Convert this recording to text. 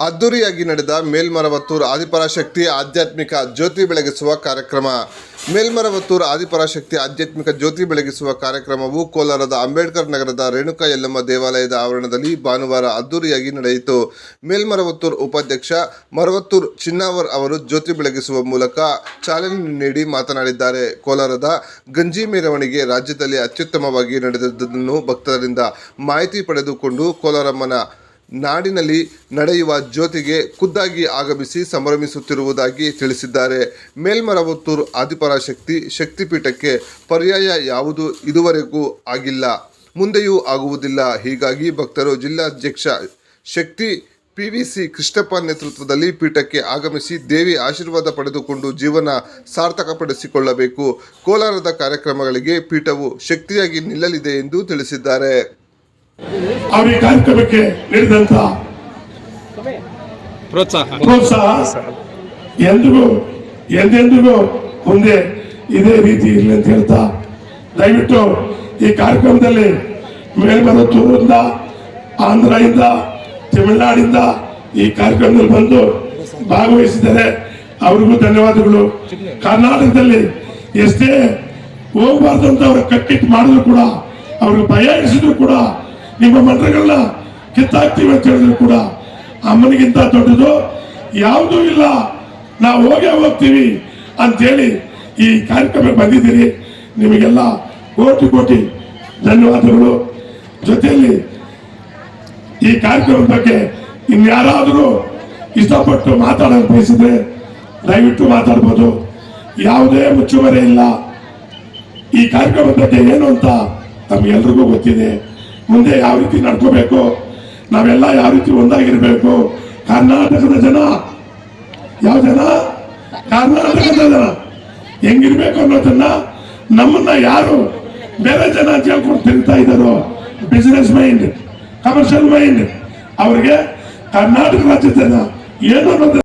ಅದ್ದೂರಿಯಾಗಿ ನಡೆದ ಮೇಲ್ಮರವತ್ತೂರು ಆದಿಪರಾಶಕ್ತಿ ಆಧ್ಯಾತ್ಮಿಕ ಜ್ಯೋತಿ ಬೆಳಗಿಸುವ ಕಾರ್ಯಕ್ರಮ. ಮೇಲ್ಮರವತ್ತೂರು ಆದಿಪರಾಶಕ್ತಿ ಆಧ್ಯಾತ್ಮಿಕ ಜ್ಯೋತಿ ಬೆಳಗಿಸುವ ಕಾರ್ಯಕ್ರಮವು ಕೋಲಾರದ ಅಂಬೇಡ್ಕರ್ ನಗರದ ರೇಣುಕಾ ಯಲ್ಲಮ್ಮ ದೇವಾಲಯದ ಆವರಣದಲ್ಲಿ ಭಾನುವಾರ ಅದ್ದೂರಿಯಾಗಿ ನಡೆಯಿತು. ಮೇಲ್ಮರವತ್ತೂರು ಉಪಾಧ್ಯಕ್ಷ ಮರವತ್ತೂರು ಚಿನ್ನಾವರ್ ಅವರು ಜ್ಯೋತಿ ಬೆಳಗಿಸುವ ಮೂಲಕ ಚಾಲನೆ ನೀಡಿ ಮಾತನಾಡಿದ್ದಾರೆ. ಕೋಲಾರದ ಗಂಜಿ ಮೆರವಣಿಗೆ ರಾಜ್ಯದಲ್ಲಿ ಅತ್ಯುತ್ತಮವಾಗಿ ನಡೆದಿದ್ದನ್ನು ಭಕ್ತರಿಂದ ಮಾಹಿತಿ ಪಡೆದುಕೊಂಡು ಕೋಲಾರಮ್ಮನ ನಾಡಿನಲ್ಲಿ ನಡೆಯುವ ಜ್ಯೋತಿಗೆ ಖುದ್ದಾಗಿ ಆಗಮಿಸಿ ಸಂಭ್ರಮಿಸುತ್ತಿರುವುದಾಗಿ ತಿಳಿಸಿದ್ದಾರೆ. ಮೇಲ್ಮರವತ್ತೂರು ಆದಿಪರಾಶಕ್ತಿ ಶಕ್ತಿಪೀಠಕ್ಕೆ ಪರ್ಯಾಯ ಯಾವುದೂ ಇದುವರೆಗೂ ಆಗಿಲ್ಲ, ಮುಂದೆಯೂ ಆಗುವುದಿಲ್ಲ. ಹೀಗಾಗಿ ಭಕ್ತರು ಜಿಲ್ಲಾಧ್ಯಕ್ಷ ಶಕ್ತಿ PVC ಕೃಷ್ಣಪ್ಪ ನೇತೃತ್ವದಲ್ಲಿ ಪೀಠಕ್ಕೆ ಆಗಮಿಸಿ ದೇವಿ ಆಶೀರ್ವಾದ ಪಡೆದುಕೊಂಡು ಜೀವನ ಸಾರ್ಥಕಪಡಿಸಿಕೊಳ್ಳಬೇಕು. ಕೋಲಾರದ ಕಾರ್ಯಕ್ರಮಗಳಿಗೆ ಪೀಠವು ಶಕ್ತಿಯಾಗಿ ನಿಲ್ಲಲಿದೆ ಎಂದು ತಿಳಿಸಿದ್ದಾರೆ. ಅವರ ಕಾರ್ಯಕ್ರಮಕ್ಕೆ ನೀಡಿದಂತ ಪ್ರೋತ್ಸಾಹ ಎಂದೆಂದಿಗೂ ಮುಂದೆ ಇದೇ ರೀತಿ ಇರಲಿ ಅಂತ ಹೇಳ್ತಾ, ದಯವಿಟ್ಟು ಈ ಕಾರ್ಯಕ್ರಮದಲ್ಲಿ ಮೇಲ್ಮರವತ್ತೂರಿಂದ, ಆಂಧ್ರದಿಂದ, ತಮಿಳುನಾಡಿಂದ ಈ ಕಾರ್ಯಕ್ರಮದಲ್ಲಿ ಬಂದು ಭಾಗವಹಿಸಿದ್ದಾರೆ. ಅವರಿಗೂ ಧನ್ಯವಾದಗಳು. ಕರ್ನಾಟಕದಲ್ಲಿ ಎಷ್ಟೇ ಹೋಗಬಾರ್ದು ಅಂತ ಅವರ ಕಟ್ಟಿಟ್ಟು ಮಾಡಿದ್ರು ಕೂಡ, ಅವ್ರಿಗೆ ಭಯ ಇರಿಸಿದ್ರು ಕೂಡ, ನಿಮ್ಮ ಮಂತ್ರಗಳನ್ನ ಕಿತ್ತಾಕ್ತೀವಿ ಅಂತ ಹೇಳಿದ್ರು ಕೂಡ ಅಮ್ಮನಿಗಿಂತ ದೊಡ್ಡದು ಯಾವುದೂ ಇಲ್ಲ, ನಾವು ಹೋಗ್ತೀವಿ ಅಂತೇಳಿ ಈ ಕಾರ್ಯಕ್ರಮಕ್ಕೆ ಬಂದಿದ್ದೀರಿ. ನಿಮಗೆಲ್ಲ ಕೋಟಿ ಕೋಟಿ ಧನ್ಯವಾದಗಳು. ಜೊತೆಯಲ್ಲಿ ಈ ಕಾರ್ಯಕ್ರಮದ ಬಗ್ಗೆ ಇನ್ಯಾರಾದರೂ ಇಷ್ಟಪಟ್ಟು ಮಾತಾಡೋಕೆ ಬಯಸಿದ್ರೆ ದಯವಿಟ್ಟು ಮಾತಾಡ್ಬೋದು. ಯಾವುದೇ ಮುಚ್ಚುಮರೆ ಇಲ್ಲ. ಈ ಕಾರ್ಯಕ್ರಮದ ಬಗ್ಗೆ ಏನು ಅಂತ ನಮ್ಗೆಲ್ರಿಗೂ ಗೊತ್ತಿದೆ. ಮುಂದೆ ಯಾವ ರೀತಿ ನಡ್ಕೋಬೇಕು, ನಾವೆಲ್ಲ ಯಾವ ರೀತಿ ಒಂದಾಗಿರ್ಬೇಕು. ಕರ್ನಾಟಕದ ಜನ ಯಾವ ಜನ, ಕರ್ನಾಟಕದ ಜನ ಹೆಂಗಿರ್ಬೇಕು ಅನ್ನೋದನ್ನ ನಮ್ಮನ್ನ ಯಾರು ಬೇರೆ ಜನ ಅಂತ ಹೇಳ್ಕೊಂಡು ತಿರುಗ್ತಾ ಇದ್ದಾರೋ, ಬಿಸಿನೆಸ್ ಮೈಂಡ್, ಕಮರ್ಷಿಯಲ್ ಮೈಂಡ್, ಅವ್ರಿಗೆ ಕರ್ನಾಟಕ ರಾಜ್ಯದ ಜನ ಏನು ಅನ್ನೋದು